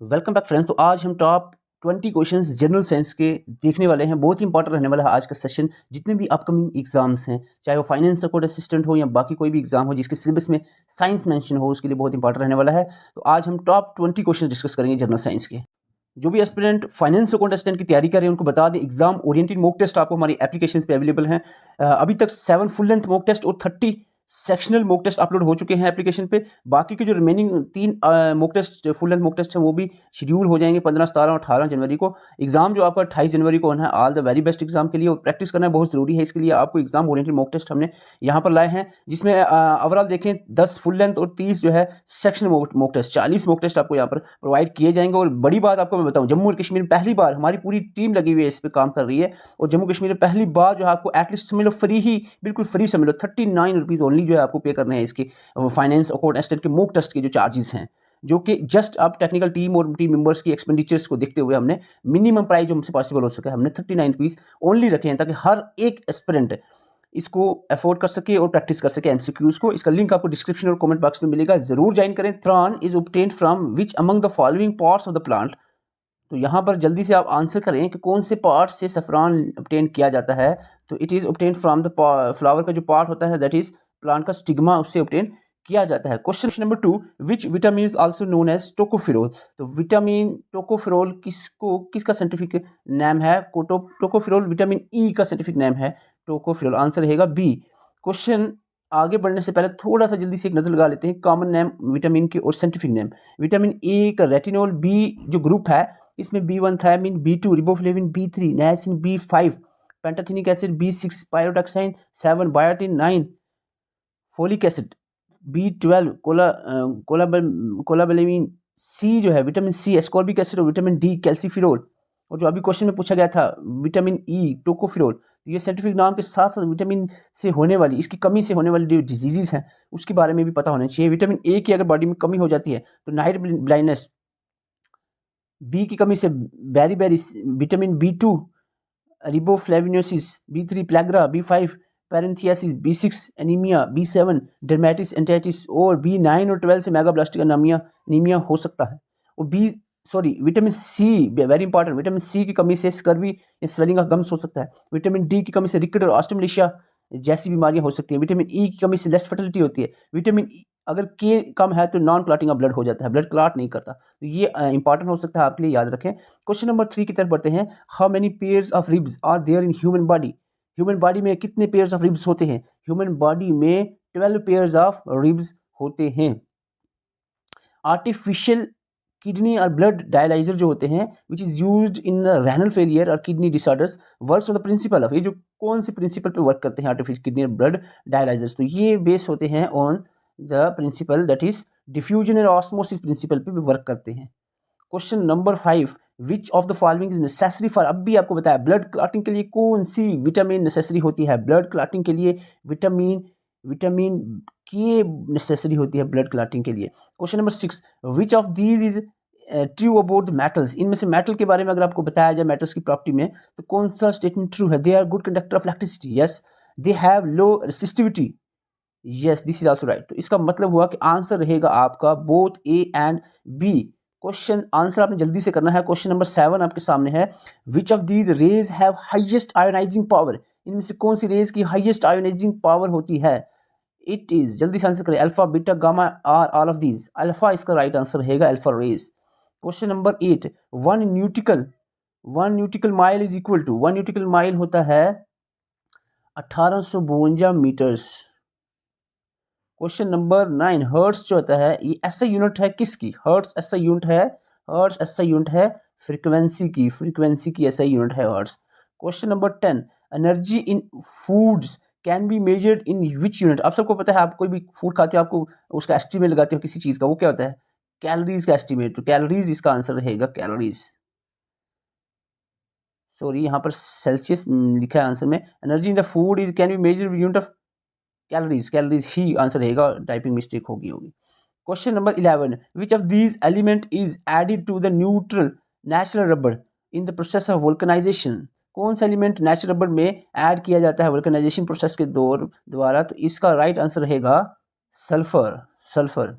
Welcome back friends. तो आज हम टॉप 20 क्वेश्चंस जनरल साइंस के देखने वाले हैं। बहुत ही इंपॉर्टेंट रहने वाला है आज का सेशन। जितने भी अपकमिंग एग्जाम्स हैं, चाहे वो फाइनेंस सपोर्ट असिस्टेंट हो या बाकी कोई भी एग्जाम हो जिसके सिलेबस में साइंस मेंशन हो, उसके लिए बहुत इंपॉर्टेंट रहने वाला है। तो आज हम टॉप 20 क्वेश्चन डिस्कस करेंगे जनरल साइंस के। जो भी एस्पिरेंट फाइनेंस अकाउंट असिस्टेंट की तैयारी कर रहे हैं उनको बता दें, एग्जाम ओरिएंटेड मॉक टेस्ट आपको हमारी एप्लीकेशन पे अवेलेबल हैं। अभी तक 7 फुल लेंथ मॉक टेस्ट और 30 सेक्शनल मॉक टेस्ट अपलोड हो चुके हैं एप्लीकेशन पे। बाकी के जो remaining 3 mock test full length mock test हैं वो भी शेड्यूल हो जाएंगे 15, 17 और 18 जनवरी को। एग्जाम जो आपका 28 जनवरी को होना है। All the very best exam के लिए। और प्रैक्टिस करना बहुत जरूरी है, इसके लिए आपको एग्जाम ओरिएंटेड मॉक टेस्ट हमने यहाँ पर लाए हैं, जिसमें ओवरऑल देखें 10 फुल लेंथ और 30 जो है sectional mock test, 40 mock test आपको यहाँ पर प्रोवाइड किए जाएंगे। और बड़ी बात आपको मैं बताऊँ, जम्मू और कश्मीर में पहली बार हमारी पूरी टीम लगी हुई है, इस पर काम कर रही है। और जम्मू कश्मीर में पहली बार जो है आपको एटलीस्ट समझ लो फ्री ही, बिल्कुल फ्री समझ लो 39 रुपीज़ ओनली जो है आपको पे करने हैं इसकी फाइनेंस अकाउंट असिस्टेंट के मॉक टेस्ट के जो चार्जेस हैं, जो कि जस्ट आप टेक्निकल टीम और टीम मेंबर्स की एक्सपेंडिचर्स को देखते हुए हमने मिनिमम प्राइस जो हमसे पॉसिबल हो सके हमने 39 रुपीज़ ओनली रखे हैं, ताकि हर एक एस्पिरेंट इसको अफोर्ड कर सके और प्रैक्टिस कर सके एमसीक्यूज को। इसका लिंक आपको डिस्क्रिप्शन और कमेंट बॉक्स में मिलेगा, जरूर ज्वाइन करें। Saffron is obtained from which among the following parts of the plant. तो यहाँ पर जल्दी से आप आंसर करें कि कौन से पार्ट से सैफ्रॉन ऑब्टेन किया जाता है। तो it is obtained from the flower का जो पार्ट होता है, दैट इज प्लांट का स्टिग्मा, उससे ऑब्टेन किया जाता है। Question number 2, which vitamin is also known as tocopherol. तो विटामिन टोकोफिरोल किसका साइंटिफिक नेम है? टोकोफिरोल विटामिन ई का साइंटिफिक नेम है टोकोफिरोल। आंसर रहेगा बी। क्वेश्चन आगे बढ़ने से पहले थोड़ा सा जल्दी से एक नजर लगा लेते हैं कॉमन नेम विटामिन के और साइंटिफिक नेम। विटामिन ए का रेटिनोल, बी जो ग्रुप है इसमें B1 thiamine, B2 riboflavin, B3 niacin, B5 pantothenic acid, B6 pyridoxine, 7 biotin, 9 folic acid, B12 cobalamin, C जो है विटामिन सी एस्कॉर्बिक एसिड और vitamin D calciferol. और जो अभी क्वेश्चन में पूछा गया था विटामिन ई टोकोफिरोल, तो ये साइंटिफिक नाम के साथ साथ विटामिन से होने वाली, इसकी कमी से होने वाली जो डिजीज़ हैं उसके बारे में भी पता होना चाहिए। विटामिन ए की अगर बॉडी में कमी हो जाती है तो नाइट ब्लाइंडनेस, बी की कमी से beriberi vitamin B2 riboflavinosis, B3 pellagra, B5 paraesthesia, B6 anaemia, B7 dermatitis enteritis और B9 और 12 से मेगाब्लास्टिक एनीमिया हो सकता है। और vitamin C very important, vitamin C की कमी से स्कर्वी या स्वेलिंग ऑफ गम्स हो सकता है। विटामिन डी की कमी से रिकेट और ऑस्टियोमलेशिया जैसी बीमारियां हो सकती हैं। विटामिन ई की कमी से लेस फर्टिलिटी होती है। विटामिन अगर के कम है तो नॉन क्लॉटिंग ऑफ ब्लड हो जाता है, ब्लड क्लॉट नहीं करता। तो ये इंपॉर्टेंट हो सकता है, आपके लिए याद रखें। क्वेश्चन नंबर 3 की तरफ बढ़ते हैं। How many pairs of ribs are there in human body. Human body में कितने पेयर्स ऑफ रिब्स होते हैं? ह्यूमन बॉडी में 12 पेयर्स ऑफ रिब्स होते हैं। आर्टिफिशियल किडनी और ब्लड डायलाइजर जो होते हैं which is used in renal failure और kidney disorders works on the principle of, ये जो कौन से प्रिंसिपल पे वर्क करते हैं आर्टिफिशियल किडनी और ब्लड डायलाइजर्स? तो ये बेस होते हैं on the principle that is diffusion and osmosis principle पे भी वर्क करते हैं। Question number 5, which of the following is necessary for, अब भी आपको बताया ब्लड क्लॉटिंग के लिए कौन सी विटामिन नेसेसरी होती है? ब्लड क्लॉटिंग के लिए विटामिन के नेसेसरी होती है ब्लड क्लॉटिंग के लिए। Question number 6, which of these is true about metals. इनमें से मेटल के बारे में अगर आपको बताया जाए मेटल्स की प्रॉपर्टी में, तो कौन सा स्टेटमेंट ट्रू है? They are good conductor of electricity, yes. They have low resistivity, yes, this is also right. तो इसका मतलब हुआ कि आंसर रहेगा आपका both A and B. Question answer आपने जल्दी से करना है। क्वेश्चन नंबर 7 आपके सामने है। Which of these rays have highest ionizing power. इनमें से कौन सी रेज की हाईएस्ट आयोनाइजिंग पावर होती है? इट इज, जल्दी से आंसर करें, alpha, beta, gamma, are, all of these. Alpha इसका राइट आंसर रहेगा, alpha rays. Question number 8, one nautical mile is equal to, one nautical mile होता है 1852 मीटर्स। क्वेश्चन नंबर 9, हर्ट्स जो होता है ये ऐसा यूनिट है किसकी? हर्ट्स ऐसा यूनिट है फ्रीक्वेंसी की ऐसा यूनिट है hertz. Question number 10, energy in foods can be measured in which unit. आप सबको पता है, आप कोई भी फूड खाते हो आपको उसका एस्टिमेट लगाते हो किसी चीज़ का, वो क्या होता है? कैलोरीज का एस्टिमेट। तो कैलोरीज इसका आंसर रहेगा, कैलोरीज। सॉरी, यहाँ पर सेल्सियस लिखा है आंसर में। Energy in the food is can be measured unit of calories ही आंसर रहेगा, टाइपिंग मिस्टेक होगी। Question number 11, which of these element is added to the neutral natural rubber in the process of vulcanization. कौन सा element natural rubber में add किया जाता है vulcanization process के द्वारा? तो इसका राइट आंसर रहेगा sulphur.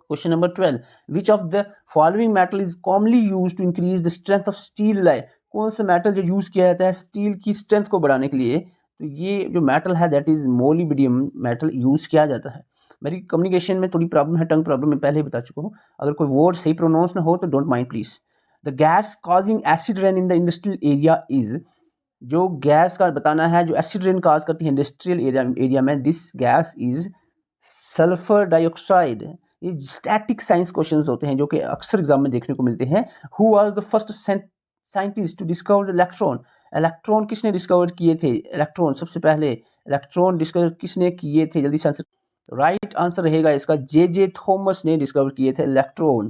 Question number 12, which of the following metal is commonly use to increase the strength of steel लाई। कौन सा मेटल जो यूज़ किया जाता है स्टील की स्ट्रेंथ को बढ़ाने के लिए, तो ये जो मेटल है that is molybdenum metal use किया जाता है। मेरी कम्युनिकेशन में थोड़ी प्रॉब्लम है, टंग प्रॉब्लम, मैं पहले ही बता चुका हूँ। अगर कोई वर्ड सही प्रोनाउंस ना हो तो don't mind please. The gas causing acid rain in the industrial area is, जो गैस का बताना है जो एसिड रेन काज करती है इंडस्ट्रियल एरिया में, this gas is sulphur dioxide. ये स्टैटिक साइंस क्वेश्चंस होते हैं जो कि अक्सर एग्जाम में देखने को मिलते हैं। Who was the first scientist to discover the electron. Electron किसने डिस्कवर किए थे? इलेक्ट्रॉन सबसे पहले इलेक्ट्रॉन डिस्कवर किसने किए थे? जल्दी से आंसर। राइट आंसर रहेगा इसका जे थॉमस ने डिस्कवर किए थे electron.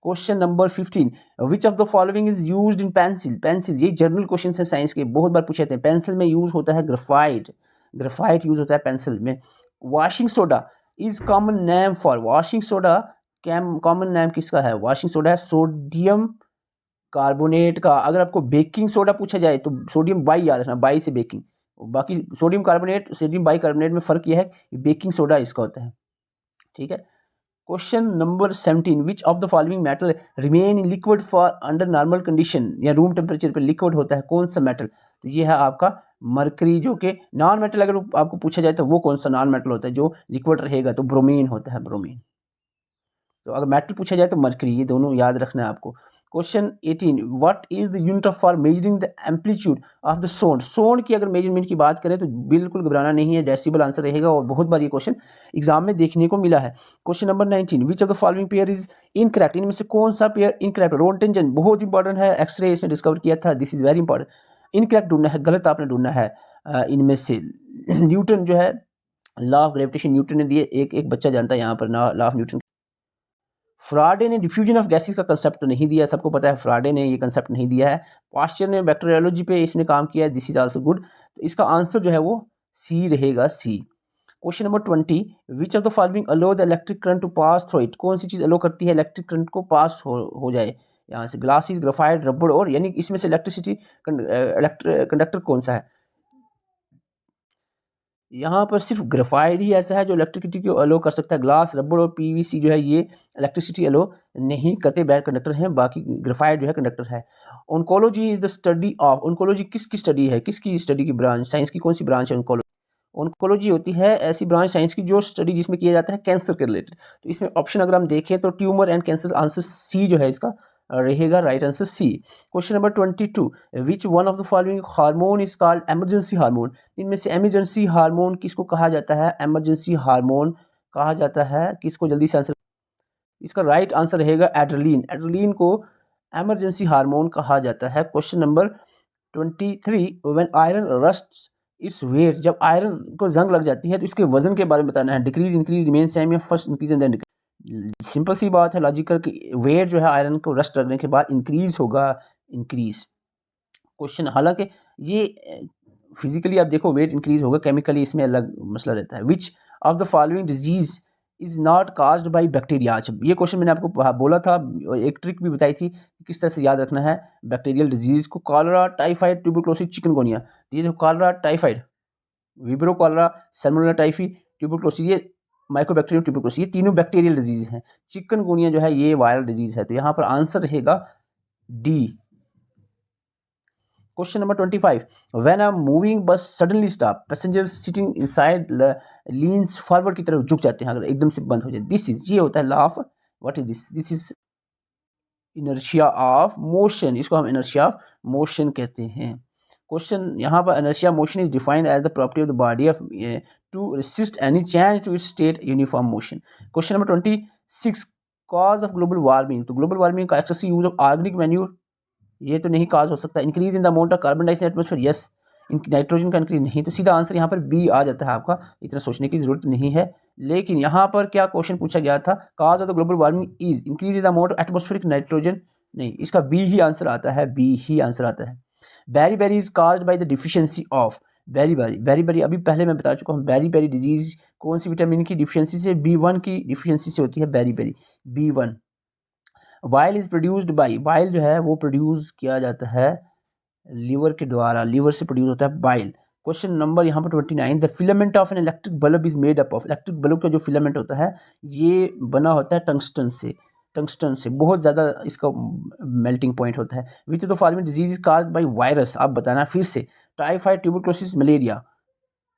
Question number 15, which of the following is used in pencil. Pencil ये जनरल क्वेश्चन है साइंस के, बहुत बार पूछे थे। पेंसिल में यूज होता है ग्रेफाइट, ग्रेफाइट यूज होता है पेंसिल में। Washing soda is common name for. Washing soda common name किसका है? वॉशिंग सोडा है सोडियम कार्बोनेट का। अगर आपको बेकिंग सोडा पूछा जाए तो सोडियम बाई याद रखना, बाई से बेकिंग। बाकी sodium carbonate sodium by carbonate में फ़र्क यह है कि बेकिंग सोडा इसका होता है, ठीक है। Question number 17, which of the following metal remain in liquid for under normal condition, या रूम टेम्परेचर पे लिक्विड होता है, कौन सा मेटल? तो ये है आपका मरकरी, जो कि नॉन मेटल अगर आपको पूछा जाए तो वो कौन सा नॉन मेटल होता है जो लिक्विड रहेगा? तो ब्रोमीन होता है, ब्रोमीन। तो अगर मेटल पूछा जाए तो मरकरी, ये दोनों याद रखना है आपको। Question 18, what is the unit of for measuring the amplitude of the sound. Sound की अगर मेजरमेंट की बात करें तो बिल्कुल घबराना नहीं है, डेसिबल आंसर रहेगा, और बहुत बार ये क्वेश्चन एग्जाम में देखने को मिला है। Question number 19, which of the following pair is incorrect. इनमें से कौन सा पेयर इनकरेक्ट? रोंटेंजन बहुत इंपॉर्टेंट है, एक्सरे इसने डिस्कवर किया था, this is very important. Incorrect ढूंढना है, गलत आपने ढूंढना है इनमें से। न्यूटन जो है लॉ ऑफ ग्रेविटेशन न्यूटन ने दिए, एक बच्चा जानता है यहाँ पर लॉ ऑफ न्यूटन। फ्राडे ने डिफ्यूजन ऑफ गैसेस का कंसेप्ट तो नहीं दिया, सबको पता है फ्राडे ने ये कंसेप्ट नहीं दिया है। पास्चर ने बैक्टीरियोलॉजी पे इसने काम किया है, दिस इज आल्सो गुड। तो इसका आंसर जो है वो सी रहेगा, C. Question number 20, which of the following allow the electric current to pass through it. कौन सी चीज़ अलो करती है इलेक्ट्रिक करंट को पास हो जाए यहाँ से? ग्लासेस, ग्रेफाइट, रबड़, और यानी इसमें से इलेक्ट्रिसिटी कंडक्टर कौन सा है? यहाँ पर सिर्फ ग्रेफाइट ही ऐसा है जो इलेक्ट्रिसिटी को अलो कर सकता है। ग्लास, रबड़ और पीवीसी जो है ये इलेक्ट्रिसिटी अलो नहीं करते, बैड कंडक्टर हैं। बाकी ग्रेफाइट जो है कंडक्टर है। Oncology is the study of. Oncology किसकी स्टडी है? किसकी स्टडी की ब्रांच? साइंस की कौन सी ब्रांच है ओंकोलॉजी? ओंकोलॉजी होती है ऐसी ब्रांच साइंस की जो स्टडी जिसमें किया जाता है कैंसर के रिलेटेड। तो इसमें ऑप्शन अगर हम देखें तो tumour and cancer, answer C जो है इसका रहेगा, right answer C. Question number 22, which one of the following hormone is called emergency hormone. इनमें से एमरजेंसी हार्मोन किसको कहा जाता है? एमरजेंसी हार्मोन कहा जाता है किसको? जल्दी से आंसर। इसका राइट आंसर रहेगा एड्रेलिन। एड्रेलिन को एमरजेंसी हार्मोन कहा जाता है। Question number 23, when iron rust its weight. जब आयरन को जंग लग जाती है तो इसके वजन के बारे में बताना है। डिक्रीज, इंक्रीज, रिमेन सेम, या first increase and then decrease. Simple सी बात है, लॉजिकल कि वेट जो है आयरन को रस्ट करने के बाद इंक्रीज होगा, इंक्रीज। क्वेश्चन, हालांकि ये फिजिकली आप देखो वेट इंक्रीज होगा, केमिकली इसमें अलग मसला रहता है। Which of the following disease is not caused by bacteria. अच्छा, ये क्वेश्चन मैंने आपको बोला था, एक ट्रिक भी बताई थी किस तरह से याद रखना है बैक्टीरियल डिजीज को। Cholera, typhoid, tuberculosis, chikungunya. ये जो cholera, typhoid, विब्रो cholera, Salmonella typhi, tuberculosis, ये माइकोबैक्टीरियम ट्यूबरक्लोसिस, ये तीनों बैक्टीरियल डिजीज हैं। चिकनगुनिया जो है ये वायरल डिजीज है। तो यहाँ पर आंसर रहेगा D. Question number 25, when a moving बस suddenly stop, passengers sitting inside leans forward की तरफ झुक जाते हैं अगर एकदम से बंद हो जाए, दिस इज, ये होता है law of, what is this? This is inertia of motion. इसको हम इनर्शिया ऑफ मोशन कहते हैं। क्वेश्चन यहाँ पर, inertia motion is defined as the property of the body of to resist any change to its state uniform motion. Question number 26, cause of global warming. तो global warming का excessive use of organic manure, ये तो नहीं cause हो सकता। Increase in the amount of carbon dioxide atmosphere, yes. Nitrogen का increase नहीं, तो सीधा आंसर यहाँ पर बी आ जाता है आपका, इतना सोचने की जरूरत नहीं है। लेकिन यहाँ पर क्या क्वेश्चन पूछा गया था? Cause of the global warming is increase in the amount of atmospheric nitrogen, नहीं, इसका बी ही आंसर आता है, बी ही आंसर आता है। Beri beri is caused by the deficiency of. Beri beri, beri beri अभी पहले मैं बता चुका हूँ, बैरी बैरी डिजीज कौन सी विटामिन की डिफिशियंसी से? B1 की डिफिशियंसी से होती है beri berry, B1। Bile is produced by, bile जो है वो प्रोड्यूस किया जाता है लीवर के द्वारा, लीवर से प्रोड्यूस होता है बाइल। क्वेश्चन नंबर यहाँ पर 29, the filament of an electric bulb is made up of. Electric bulb का जो फिलामेंट होता है ये बना होता है टंगस्टन से बहुत ज़्यादा इसका मेल्टिंग पॉइंट होता है। Which the following disease is caused by virus, आप बताना फिर से। Typhoid, tuberculosis, malaria.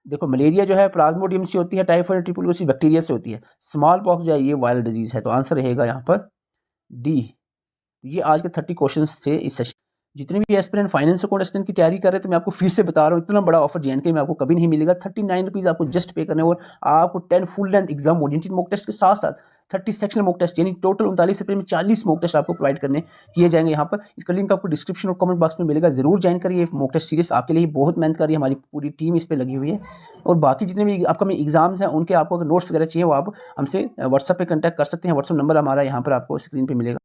देखो मलेरिया जो है प्लाज्मोडियम से होती है, टाइफाइड ट्यूबरकुलोसिस बैक्टीरिया से होती है, स्मॉल पॉक्स जो है ये वायरल डिजीज है। तो आंसर रहेगा यहाँ पर डी। ये आज के 30 क्वेश्चंस थे इस सेशन। जितने भी एस्पिरेंट फाइनेंस अकाउंटेंट की तैयारी कर रहे हैं तो मैं आपको फिर से बता रहा हूँ, इतना बड़ा ऑफर JNK में आपको कभी नहीं मिलेगा। 39 रुपीज़ आपको जस्ट पे करने और आपको 10 full length exam oriented mock test के साथ साथ 30 सेक्शनल मॉक टेस्ट, यानी टोटल 39 रुपये में 40 मॉक टेस्ट आपको प्रोवाइड करने किए जाएंगे यहाँ पर। इसका लिंक आपको डिस्क्रिप्शन और कमेंट बॉक्स में मिलेगा, जरूर ज्वाइन करिए। मॉक टेस्ट सीरीज आपके लिए बहुत मेहनत कर रही है, हमारी पूरी टीम इस पर लगी हुई है। और बाकी जितने भी अपकमिंग एग्जाम्स हैं उनके आपको अगर नोट्स वगैरह चाहिए वो आप हमसे व्हाट्सएप पर कॉन्टैक्ट कर सकते हैं। व्हाट्सएप नंबर हमारा यहाँ पर आपको स्क्रीन पर मिलेगा,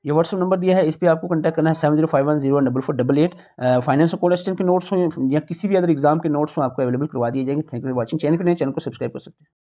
ये व्हाट्सअप नंबर दिया है, इस पे आपको कांटेक्ट करना है 7051014488। फाइनेंस अकाउंटेंट के नोट्स हों या किसी भी अदर एग्जाम के नोट्स हों आपको अवेलेबल करवा दिए जाएंगे। Thank you for watching. Channel पर नए, चैनल को सब्सक्राइब कर सकते हैं।